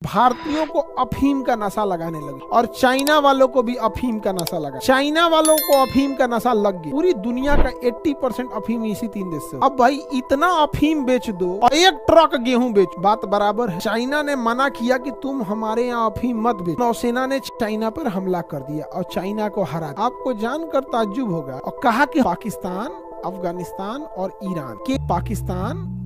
भारतीयों को अफीम का नशा लगाने लगे और चाइना वालों को भी अफीम का नशा लगा। चाइना वालों को अफीम का नशा लग गया। पूरी दुनिया का 80% अफीम इसी 3 देश से। अब भाई इतना अफीम बेच दो और 1 ट्रक गेहूं बेच, बात बराबर है। चाइना ने मना किया कि तुम हमारे यहाँ अफीम मत बेच। नौसेना ने चाइना पर हमला कर दिया और चाइना को हरा दिया। आपको जानकर ताज्जुब होगा और कहा कि पाकिस्तान, अफगानिस्तान और ईरान के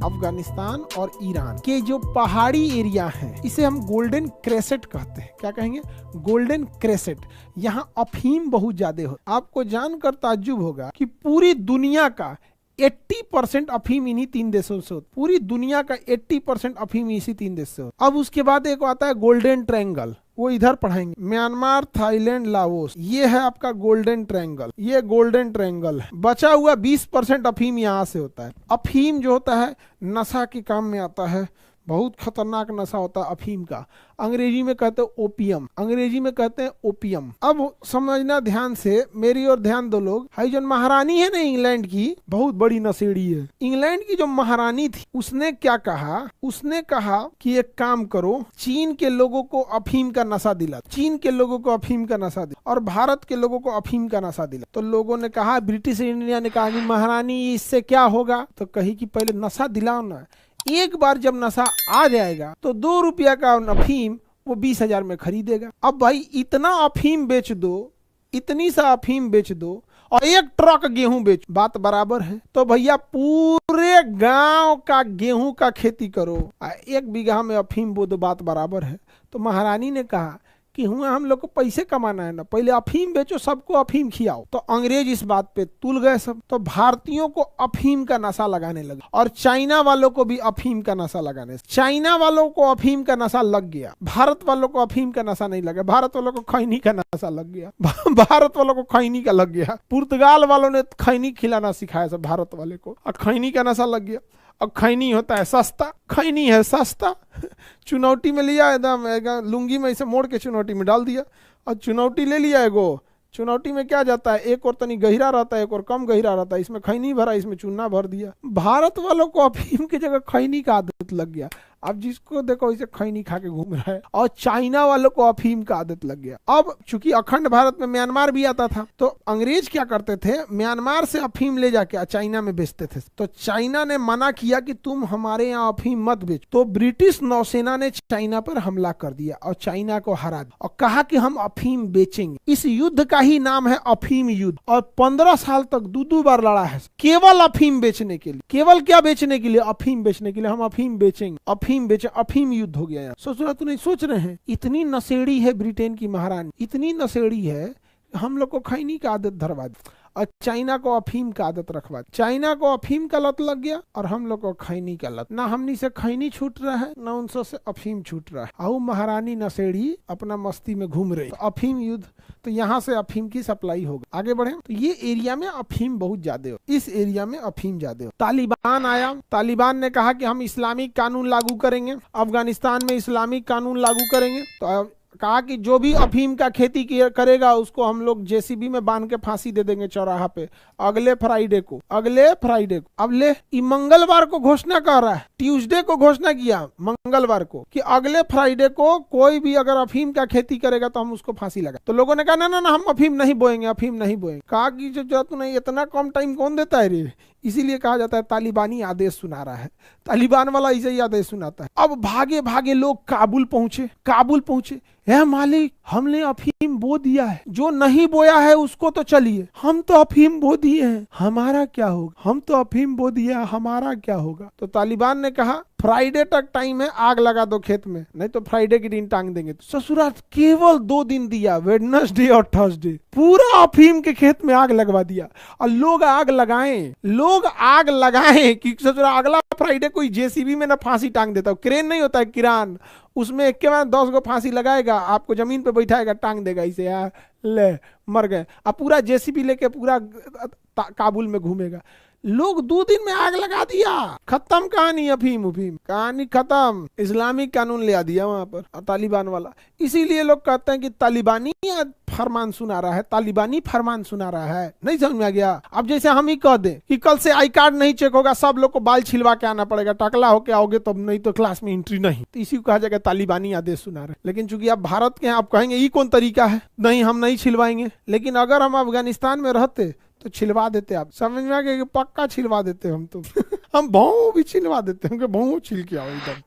अफगानिस्तान और ईरान के जो पहाड़ी एरिया हैं, इसे हम गोल्डन क्रेसेट कहते हैं। क्या कहेंगे? गोल्डन क्रेसेट। यहाँ अफीम बहुत ज्यादा हो। आपको जानकर ताज्जुब होगा कि पूरी दुनिया का 80% अफीम इन्हीं 3 देशों से होता। पूरी दुनिया का 80% अफीम इसी 3 देश से होता। अब उसके बाद एक आता है गोल्डन ट्रायंगल, वो इधर पढ़ाएंगे। म्यांमार, थाईलैंड, लाओस, ये है आपका गोल्डन ट्रायंगल। ये गोल्डन ट्रायंगल है। बचा हुआ 20% अफीम यहाँ से होता है। अफीम जो होता है नशा के काम में आता है। बहुत खतरनाक नशा होता है अफीम का। अंग्रेजी में कहते हैं ओपियम, अंग्रेजी में कहते हैं ओपियम। अब समझना ध्यान से, मेरी ओर ध्यान दो लोग। हाई जो महारानी है ना इंग्लैंड की, बहुत बड़ी नशेड़ी है। इंग्लैंड की जो महारानी थी, उसने क्या कहा? उसने कहा कि एक काम करो, चीन के लोगों को अफीम का नशा दिला, चीन के लोगों को अफीम का नशा दिला और भारत के लोगों को अफीम का नशा दिला। तो लोगों ने कहा, ब्रिटिश इंडिया ने कहा कि महारानी इससे क्या होगा? तो कही कि पहले नशा दिलाओ ना। एक बार जब नशा आ जाएगा तो 2 रुपया का अफीम वो 20,000 में खरीदेगा। अब भाई इतना अफीम बेच दो, इतनी सा अफीम बेच दो और 1 ट्रक गेहूं बेच, बात बराबर है। तो भैया पूरे गांव का गेहूं का खेती करो, 1 बीघा में अफीम बो दो, बात बराबर है। तो महारानी ने कहा कि हुआ हम लोग को पैसे कमाना है ना, पहले अफीम बेचो, सबको अफीम खिलाओ। तो अंग्रेज इस बात पे तुल गए सब। तो भारतीयों को अफीम का नशा लगाने लगे और चाइना वालों को भी अफीम का नशा लगाने। चाइना वालों को अफीम का नशा लग गया, भारत वालों को अफीम का नशा नहीं लगा। भारत वालों को खैनी का नशा लग गया। भारत वालों को खैनी का लग गया। पुर्तगाल वालों ने खैनी खिलाना सिखाया सब भारत वाले को और खैनी का नशा लग गया। अब खैनी होता है सस्ता, खैनी है सस्ता। चुनौती में लिया, एकदम लुंगी में इसे मोड़ के चुनौती में डाल दिया और चुनौती ले लिया। एगो चुनौती में क्या जाता है, एक और तनी गहरा रहता है, एक और कम गहरा रहता है। इसमें खैनी भरा, इसमें चूना भर दिया। भारत वालों को अफीम की जगह खैनी का आदत लग गया। अब जिसको देखो इसे खैनी खा के घूम रहा है। और चाइना वालों को अफीम का आदत लग गया। अब चूंकि अखंड भारत में म्यांमार भी आता था, तो अंग्रेज क्या करते थे, म्यांमार से अफीम ले जाके चाइना में बेचते थे। तो चाइना ने मना किया कि तुम हमारे यहाँ अफीम मत बेचो। तो ब्रिटिश नौसेना ने चाइना पर हमला कर दिया और चाइना को हरा दिया और कहा कि हम अफीम बेचेंगे। इस युद्ध का ही नाम है अफीम युद्ध। और 15 साल तक 2 बार लड़ा है, केवल अफीम बेचने के लिए। केवल क्या बेचने के लिए? अफीम बेचने के लिए। हम अफीम बेचेंगे, अफीम बेचे, अफीम युद्ध हो गया यार। सोच रहा तू नहीं सोच रहे हैं? इतनी नशेड़ी है ब्रिटेन की महारानी, इतनी नशेड़ी है, हम लोग को खैनी का आदत धरवा दी और चाइना को अफीम का आदत रखवा दी। चाइना को अफीम का लत लग गया और हम लोग को खैनी का लत। ना हमनी से खैनी छूट रहा है, ना उनसे से अफीम छूट रहा है। आओ महारानी नशेड़ी अपना मस्ती में घूम रही। तो अफीम युद्ध, तो यहाँ से अफीम की सप्लाई होगा। आगे बढ़े तो ये एरिया में अफीम बहुत ज्यादा हो, इस एरिया में अफीम ज्यादा हो। तालिबान आया, तालिबान ने कहा कि हम इस्लामिक कानून लागू करेंगे, अफगानिस्तान में इस्लामिक कानून लागू करेंगे। तो कहा कि जो भी अफीम का खेती करेगा उसको हम लोग जेसीबी में बांध के फांसी दे देंगे चौराहा पे अगले फ्राइडे को। अब ले मंगलवार को घोषणा कर रहा है, ट्यूसडे को घोषणा किया मंगलवार को कि अगले फ्राइडे को कोई भी अगर अफीम का खेती करेगा तो हम उसको फांसी लगा। तो लोगों ने कहा ना, हम अफीम नहीं बोएंगे, अफीम नहीं बोएंगे। कहा कि जो तू नहीं, इतना कम टाइम कौन देता है रे? इसीलिए कहा जाता है तालिबानी आदेश सुना रहा है। तालिबान वाला इसे ही आदेश सुनाता है। अब भागे भागे लोग काबुल पहुंचे। है मालिक, हमने अफीम बो दिया है, जो नहीं बोया है उसको तो चलिए, हम तो अफीम बो दिए हैं, हमारा क्या होगा? हम तो अफीम बो दिया, हमारा क्या होगा? तो तालिबान ने कहा फ्राइडे तक टाइम है, आग लगा दो खेत में, नहीं तो फ्राइडे के दिन टांग देंगे। तो ससुराल केवल 2 दिन दिया, वेडनेसडे और थर्सडे, पूरा अफीम के खेत में आग लगवा दिया। और लोग आग लगाएं कि ससुराल अगला फ्राइडे कोई जेसीबी में ना फांसी टांग देता, क्रेन नहीं होता है किरान, उसमें एक के बाद 10 गो फांसी लगाएगा, आपको जमीन पे बैठाएगा, टांग देगा इसे, यार ले मर गए। अब पूरा जेसीबी लेके पूरा काबुल में घूमेगा। लोग 2 दिन में आग लगा दिया, खत्म कहानी। अफीम उफीम कहानी खत्म, इस्लामिक कानून ले आ दिया वहां पर तालिबान वाला। इसीलिए लोग कहते हैं कि तालिबानी फरमान सुना रहा है, तालिबानी फरमान सुना रहा है। नहीं समझ में आ गया? अब जैसे हम ही कह दें कि कल से आई कार्ड नहीं चेक होगा, सब लोग को बाल छिलवा के आना पड़ेगा, टकला होके आओगे तब, नहीं तो क्लास में एंट्री नहीं, तो इसी को कहा जाएगा तालिबानी आदेश सुना रहे। लेकिन चूंकि आप भारत के हैं, आप कहेंगे ये कौन तरीका है, नहीं हम नहीं छिलवाएंगे। लेकिन अगर हम अफगानिस्तान में रहते तो छिलवा देते। आप समझ में आ गया कि पक्का छिलवा देते हम तो हम भाव भी छिलवा देते हैं, भाव छिल के आओ एकदम।